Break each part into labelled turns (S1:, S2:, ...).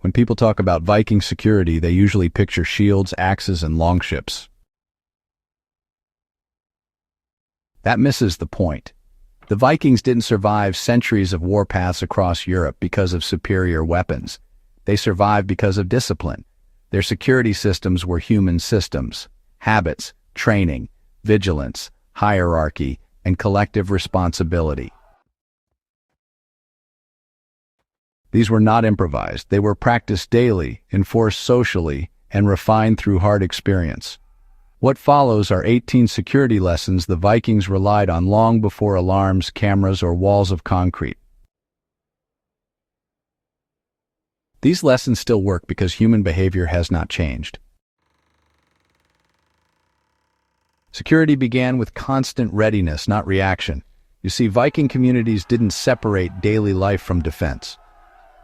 S1: When people talk about Viking security, they usually picture shields, axes, and longships. That misses the point. The Vikings didn't survive centuries of warpaths across Europe because of superior weapons. They survived because of discipline. Their security systems were human systems: habits, training, vigilance, hierarchy, and collective responsibility. These were not improvised. They were practiced daily, enforced socially, and refined through hard experience. What follows are 18 security lessons the Vikings relied on long before alarms, cameras, or walls of concrete. These lessons still work because human behavior has not changed. Security began with constant readiness, not reaction. You see, Viking communities didn't separate daily life from defense.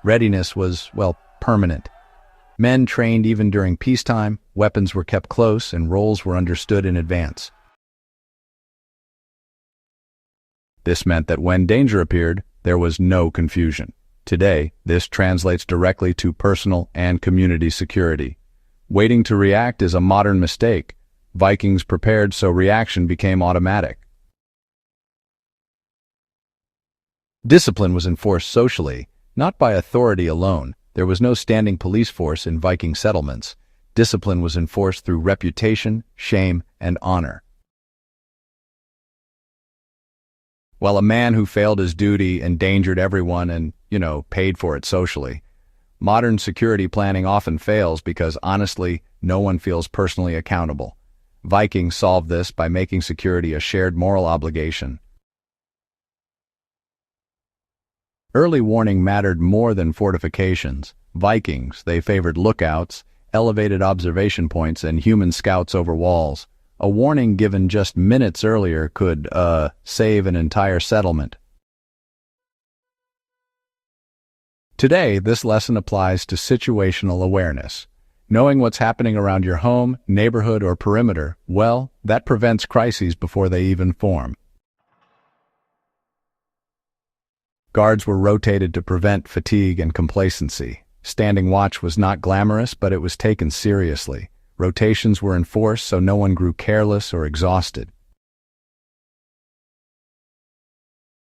S1: Readiness was, well, permanent. Men trained even during peacetime, weapons were kept close, and roles were understood in advance. This meant that when danger appeared, there was no confusion. Today, this translates directly to personal and community security. Waiting to react is a modern mistake. Vikings prepared so reaction became automatic. Discipline was enforced socially, not by authority alone. There was no standing police force in Viking settlements. Discipline was enforced through reputation, shame, and honor. While a man who failed his duty endangered everyone and, paid for it socially, modern security planning often fails because, honestly, no one feels personally accountable. Vikings solved this by making security a shared moral obligation. Early warning mattered more than fortifications. Vikings, they favored lookouts, elevated observation points, and human scouts over walls. A warning given just minutes earlier could, save an entire settlement. Today, this lesson applies to situational awareness. Knowing what's happening around your home, neighborhood, or perimeter, well, that prevents crises before they even form. Guards were rotated to prevent fatigue and complacency. Standing watch was not glamorous, but it was taken seriously. Rotations were enforced so no one grew careless or exhausted.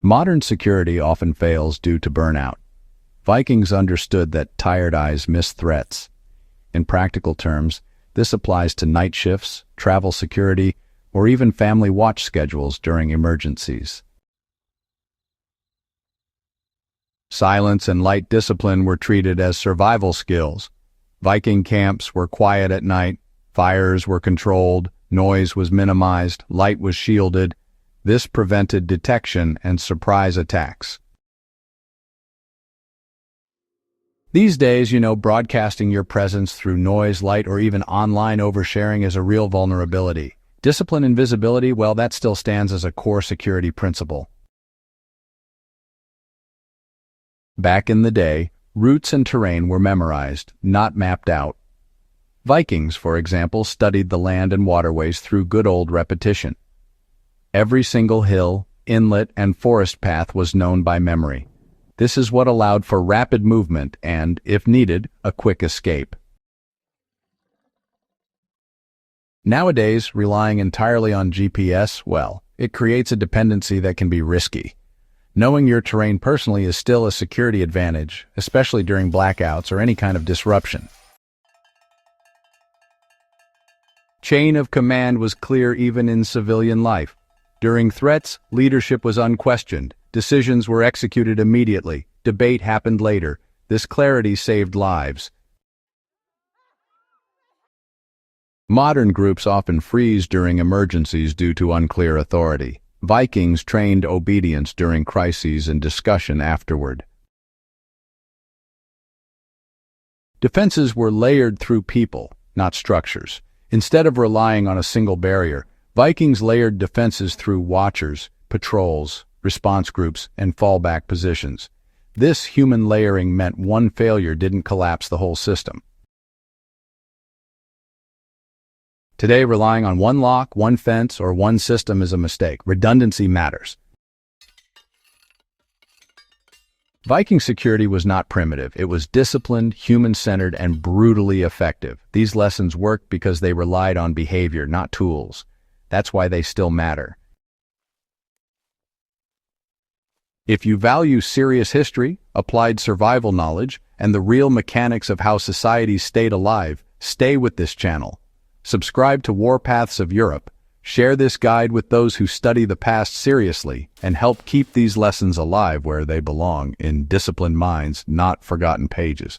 S1: Modern security often fails due to burnout. Vikings understood that tired eyes miss threats. In practical terms, this applies to night shifts, travel security, or even family watch schedules during emergencies. Silence and light discipline were treated as survival skills. Viking camps were quiet at night, fires were controlled, noise was minimized, light was shielded. This prevented detection and surprise attacks. These days, broadcasting your presence through noise, light, or even online oversharing is a real vulnerability. Discipline and visibility, well, that still stands as a core security principle. Back in the day, routes and terrain were memorized, not mapped out. Vikings, for example, studied the land and waterways through good old repetition. Every single hill, inlet, and forest path was known by memory. This is what allowed for rapid movement and, if needed, a quick escape. Nowadays, relying entirely on GPS, well, it creates a dependency that can be risky. Knowing your terrain personally is still a security advantage, especially during blackouts or any kind of disruption. Chain of command was clear even in civilian life. During threats, leadership was unquestioned. Decisions were executed immediately. Debate happened later. This clarity saved lives. Modern groups often freeze during emergencies due to unclear authority. Vikings trained obedience during crises and discussion afterward. Defenses were layered through people, not structures. Instead of relying on a single barrier, Vikings layered defenses through watchers, patrols, response groups, and fallback positions. This human layering meant one failure didn't collapse the whole system. Today, relying on one lock, one fence, or one system is a mistake. Redundancy matters. Viking security was not primitive. It was disciplined, human-centered, and brutally effective. These lessons worked because they relied on behavior, not tools. That's why they still matter. If you value serious history, applied survival knowledge, and the real mechanics of how societies stayed alive, stay with this channel. Subscribe to Warpaths of Europe. Share this guide with those who study the past seriously and help keep these lessons alive where they belong, in disciplined minds, not forgotten pages.